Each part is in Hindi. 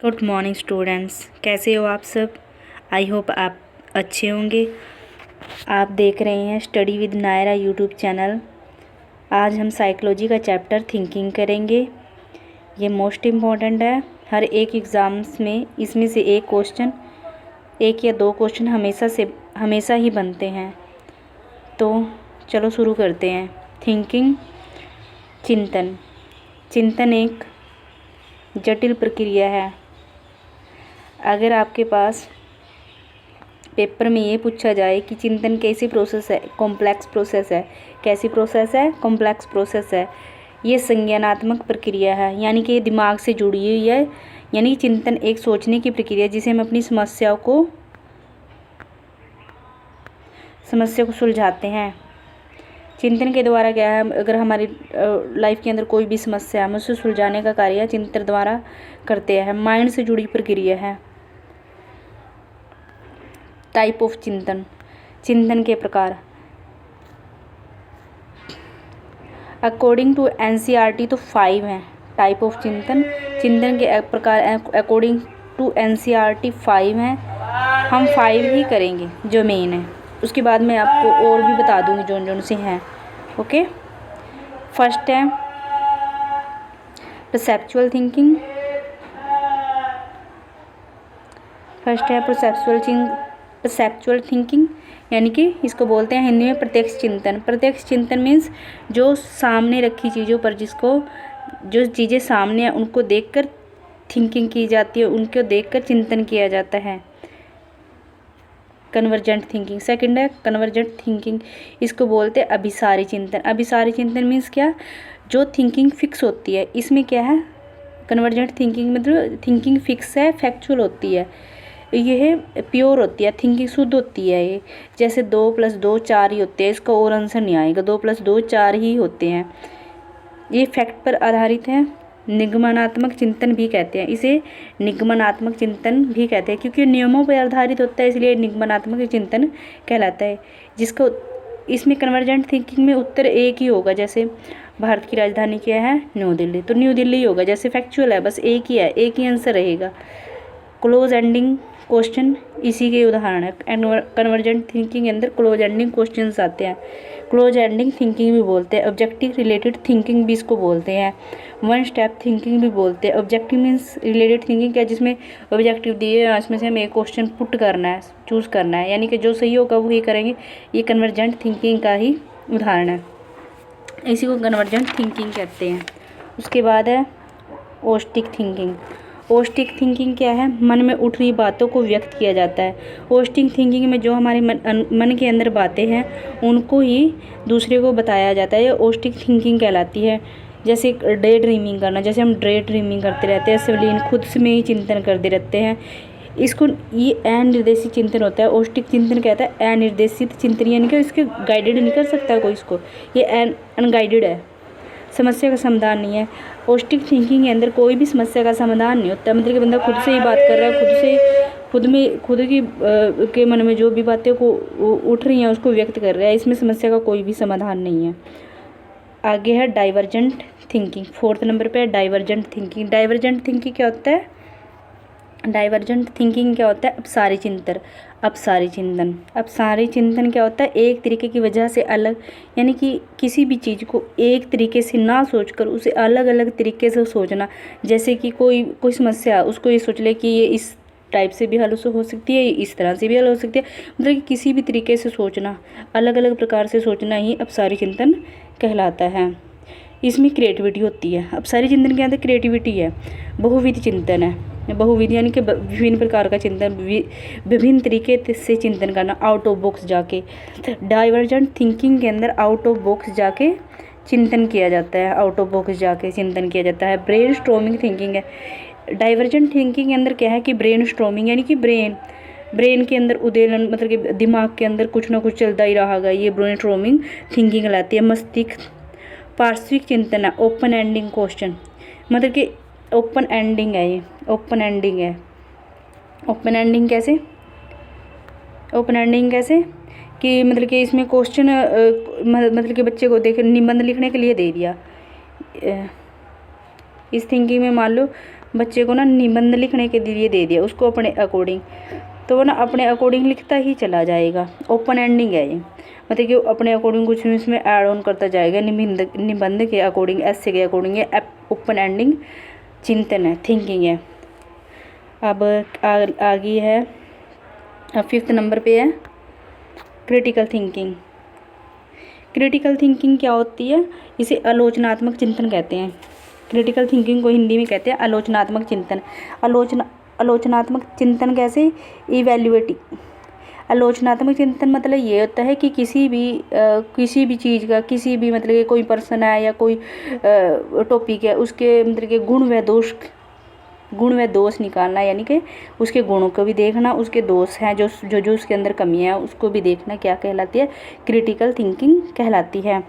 गुड मॉर्निंग स्टूडेंट्स, कैसे हो आप सब। आई होप आप अच्छे होंगे। आप देख रहे हैं study with Naira YouTube channel. आज हम साइकोलॉजी का चैप्टर थिंकिंग करेंगे। ये मोस्ट इम्पॉर्टेंट है। हर एक एग्ज़ाम्स में इसमें से एक या दो क्वेश्चन हमेशा ही बनते हैं। तो चलो शुरू करते हैं। थिंकिंग, चिंतन एक जटिल प्रक्रिया है। अगर आपके पास पेपर में ये पूछा जाए कि चिंतन कैसी प्रोसेस है, कॉम्प्लेक्स प्रोसेस है। कैसी प्रोसेस है? कॉम्प्लेक्स प्रोसेस है। ये संज्ञानात्मक प्रक्रिया है, यानी कि ये दिमाग से जुड़ी हुई है। यानी कि चिंतन एक सोचने की प्रक्रिया जिसे हम अपनी समस्या को सुलझाते हैं। चिंतन के द्वारा क्या है, अगर हमारी लाइफ के अंदर कोई भी समस्या है, हम उसे सुलझाने का कार्य चिंतन द्वारा करते हैं। माइंड से जुड़ी प्रक्रिया है। टाइप ऑफ चिंतन के प्रकार। अकॉर्डिंग टू एनसीईआरटी तो 5 हैं टाइप ऑफ चिंतन के प्रकार। अकॉर्डिंग टू एनसीईआरटी 5 हैं। हम 5 ही करेंगे जो मेन है, उसके बाद मैं आपको और भी बता दूंगी जोन से हैं। ओके, फर्स्ट है परसेप्चुअल थिंकिंग। परसेप्चुअल थिंकिंग यानी कि इसको बोलते हैं हिंदी में प्रत्यक्ष चिंतन। प्रत्यक्ष चिंतन मीन्स जो सामने रखी चीज़ों पर जो चीज़ें सामने हैं उनको देखकर थिंकिंग की जाती है, उनको देखकर चिंतन किया जाता है। कन्वर्जेंट थिंकिंग सेकंड है। कन्वर्जेंट थिंकिंग इसको बोलते हैं अभिसारी चिंतन। अभिसारी चिंतन मीन्स क्या? जो थिंकिंग फिक्स होती है। इसमें क्या है, कन्वर्जेंट थिंकिंग मतलब थिंकिंग फिक्स है, फैक्चुअल होती है, यह प्योर होती है, थिंकिंग शुद्ध होती है। ये जैसे 2 + 2 4 ही होते हैं, इसका और आंसर नहीं आएगा। 2 + 2 4 ही होते हैं। ये फैक्ट पर आधारित है। निगमनात्मक चिंतन भी कहते हैं इसे, निगमनात्मक चिंतन भी कहते हैं, क्योंकि नियमों पर आधारित होता है, इसलिए निगमनात्मक चिंतन कहलाता है। जिसको इसमें कन्वर्जेंट थिंकिंग में उत्तर एक ही होगा। जैसे भारत की राजधानी क्या है? न्यू दिल्ली, तो न्यू दिल्ली होगा। जैसे फैक्चुअल है, बस एक ही है, एक ही आंसर रहेगा। क्लोज एंडिंग क्वेश्चन इसी के उदाहरण है। कन्वर्जेंट थिंकिंग के अंदर क्लोज एंडिंग क्वेश्चंस आते हैं। क्लोज एंडिंग थिंकिंग भी बोलते हैं। ऑब्जेक्टिव रिलेटेड थिंकिंग भी इसको बोलते हैं। वन स्टेप थिंकिंग भी बोलते हैं। ऑब्जेक्टिव मीन्स रिलेटेड थिंकिंग क्या, जिसमें ऑब्जेक्टिव दिए हैं, इसमें से हमें एक क्वेश्चन पुट करना है, चूज़ करना है, यानी कि जो सही होगा वही करेंगे। ये कन्वर्जेंट थिंकिंग का ही उदाहरण है, इसी को कन्वर्जेंट थिंकिंग कहते हैं। उसके बाद है ओस्टिक थिंकिंग। ओस्टिक थिंकिंग क्या है? मन में उठ रही बातों को व्यक्त किया जाता है। ओस्टिक थिंकिंग में जो हमारे मन के अंदर बातें हैं उनको ही दूसरे को बताया जाता है। ये ओस्टिक थिंकिंग कहलाती है। जैसे डे ड्रीमिंग करना, जैसे हम डे ड्रीमिंग करते रहते हैं, सवलीन खुद से में ही चिंतन करते रहते हैं, इसको ये अनिर्देशित चिंतन होता है। ओस्टिक चिंतन कहता है अनिर्देशित चिंतन, यानी कि इसके गाइडेड नहीं कर सकता कोई इसको, ये अनगाइडेड है, समस्या का समाधान नहीं है। ओस्टिक थिंकिंग के अंदर कोई भी समस्या का समाधान नहीं होता, मतलब कि बंदा खुद से ही बात कर रहा है, खुद के मन में जो भी बातें को उठ रही हैं उसको व्यक्त कर रहा है। इसमें समस्या का कोई भी समाधान नहीं है। आगे है डाइवर्जेंट थिंकिंग। 4th नंबर पे है डाइवर्जेंट थिंकिंग। डाइवर्जेंट थिंकिंग क्या होता है? डाइवर्जेंट थिंकिंग क्या होता है? अपसारी चिंतन क्या होता है? एक तरीके की वजह से अलग, यानी कि किसी भी चीज़ को एक तरीके से ना सोचकर उसे अलग अलग तरीके से सोचना। जैसे कि कोई समस्या, उसको ये सोच ले कि ये इस टाइप से भी हल हो सकती है, इस तरह से भी हल हो सकती है, मतलब कि किसी भी तरीके से सोचना, अलग अलग प्रकार से सोचना ही अपसारी चिंतन कहलाता है। इसमें क्रिएटिविटी होती है। अपसारी चिंतन के अंदर क्रिएटिविटी है। बहुविध चिंतन है। बहुविध यानी कि विभिन्न प्रकार का चिंतन, विभिन्न तरीके से चिंतन करना, आउट ऑफ बॉक्स जाके। डाइवर्जेंट थिंकिंग के अंदर आउट ऑफ बॉक्स जाके चिंतन किया जाता है, आउट ऑफ बॉक्स जाके चिंतन किया जाता है। ब्रेन स्टॉर्मिंग थिंकिंग है। डाइवर्जेंट थिंकिंग के अंदर क्या है कि ब्रेन स्टॉर्मिंग, यानी कि ब्रेन के अंदर उदेलन, मतलब कि दिमाग के अंदर कुछ ना कुछ चलता ही रहेगा, ये ब्रेन स्टॉर्मिंग थिंकिंग कहलाती है। मस्तिष्क पार्श्विक चिंतन है। ओपन एंडिंग क्वेश्चन, मतलब कि ओपन एंडिंग है, ये ओपन एंडिंग है। ओपन एंडिंग कैसे कि मतलब कि इसमें क्वेश्चन मतलब कि बच्चे को निबंध लिखने के लिए दे दिया। इस थिंकिंग में मान लो बच्चे को ना निबंध लिखने के लिए दे दिया, उसको अपने अकॉर्डिंग, तो वो ना अपने अकॉर्डिंग लिखता ही चला जाएगा। ओपन एंडिंग है ये, मतलब कि अपने अकॉर्डिंग कुछ भी इसमें ऐड ऑन करता जाएगा, निबंध के अकॉर्डिंग, ऐसे के अकॉर्डिंग। ये ओपन एंडिंग चिंतन है, थिंकिंग है। अब आगे है, अब 5th नंबर पे है क्रिटिकल थिंकिंग। क्रिटिकल थिंकिंग क्या होती है? इसे आलोचनात्मक चिंतन कहते हैं। क्रिटिकल थिंकिंग को हिंदी में कहते हैं आलोचनात्मक चिंतन। आलोचनात्मक चिंतन कैसे? इवैल्यूएटिव। आलोचनात्मक चिंतन मतलब ये होता है कि किसी भी चीज़ का, किसी भी मतलब कि कोई पर्सन है या कोई टॉपिक है, उसके मतलब कि गुण व दोष निकालना, यानी कि उसके गुणों को भी देखना, उसके दोष हैं जो उसके अंदर कमियां हैं उसको भी देखना, क्या कहलाती है? क्रिटिकल थिंकिंग कहलाती है।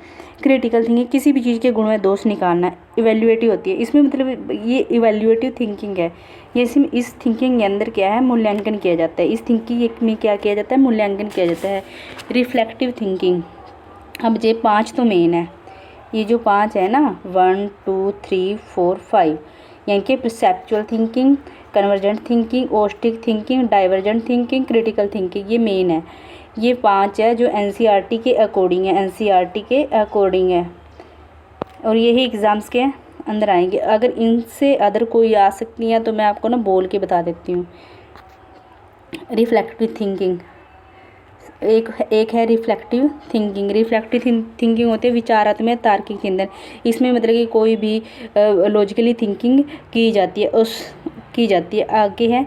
क्रिटिकल थिंकिंग किसी भी चीज़ के गुण व दोष निकालना, इवैल्यूएटिव होती है। इसमें मतलब ये इवैल्यूएटिव थिंकिंग है। ये इस थिंकिंग के अंदर क्या है? मूल्यांकन किया जाता है। इस थिंकिंग में क्या किया जाता है? मूल्यांकन किया जाता है। Reflective thinking. अब ये 5 तो मेन है, ये जो 5 है ना, 1 2 3 4 5, यानी कि परसेप्चुअल थिंकिंग, कन्वर्जेंट थिंकिंग, ओस्टिक thinking, divergent thinking, critical thinking, ये मेन है। ये 5 है जो एनसीईआरटी के अकॉर्डिंग है, एनसीईआरटी के अकॉर्डिंग है, और यही एग्ज़ाम्स के अंदर आएंगे। अगर इनसे अदर कोई आ सकती है तो मैं आपको ना बोल के बता देती हूँ। रिफ्लेक्टिव थिंकिंग एक है रिफ्लेक्टिव थिंकिंग। रिफ्लेक्टिव थिंकिंग होते हैं विचारात्मक तार्किक चिंतन। इसमें मतलब कि कोई भी लॉजिकली थिंकिंग की जाती है। आगे है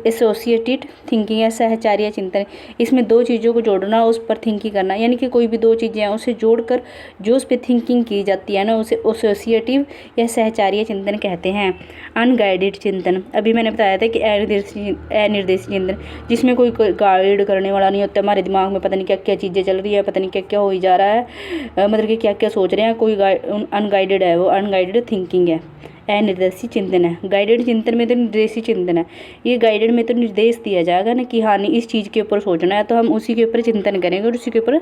एसोसिएटेड थिंकिंग या सहचार्य चिंतन। इसमें 2 चीज़ों को जोड़ना, उस पर थिंकिंग करना, यानी कि कोई भी 2 चीज़ें हैं उसे जोड़कर जो उस पर थिंकिंग की जाती है ना, उसे एसोसिएटिव या सहचार्य चिंतन कहते हैं। अनगाइडेड चिंतन, अभी मैंने बताया था कि अनिर्देशित चिंतन, जिसमें कोई गाइड करने वाला नहीं होता। हमारे दिमाग में पता नहीं क्या क्या चीज़ें चल रही है, पता नहीं क्या क्या हो ही जा रहा है, मतलब कि क्या क्या सोच रहे हैं, कोई अनगाइडेड है, वो अनगाइडेड थिंकिंग है। अनिर्देशित चिंतन है। गाइडेड चिंतन में तो निर्देशित चिंतन है। ये गाइडेड में तो निर्देश दिया जाएगा ना कि हाँ नहीं इस चीज़ के ऊपर सोचना है, तो हम उसी के ऊपर चिंतन करेंगे और उसी के ऊपर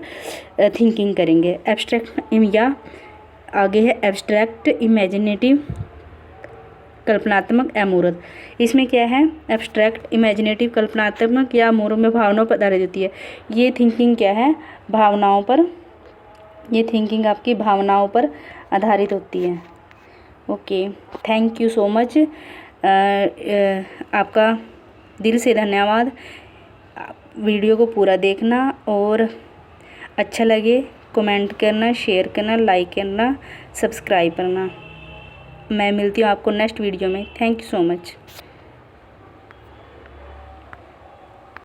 थिंकिंग करेंगे। एब्स्ट्रैक्ट या आगे है एब्स्ट्रैक्ट इमेजिनेटिव कल्पनात्मक अमूर्त। इसमें क्या है? एब्स्ट्रैक्ट इमेजिनेटिव कल्पनात्मक या अमूर्त में भावनाओं पर आधारित होती है। ये थिंकिंग क्या है? भावनाओं पर, ये थिंकिंग आपकी भावनाओं पर आधारित होती है। Okay, thank you so much. आपका दिल से धन्यवाद। वीडियो को पूरा देखना और अच्छा लगे कमेंट करना, शेयर करना, लाइक करना, सब्सक्राइब करना। मैं मिलती हूँ आपको नेक्स्ट वीडियो में। Thank you so much.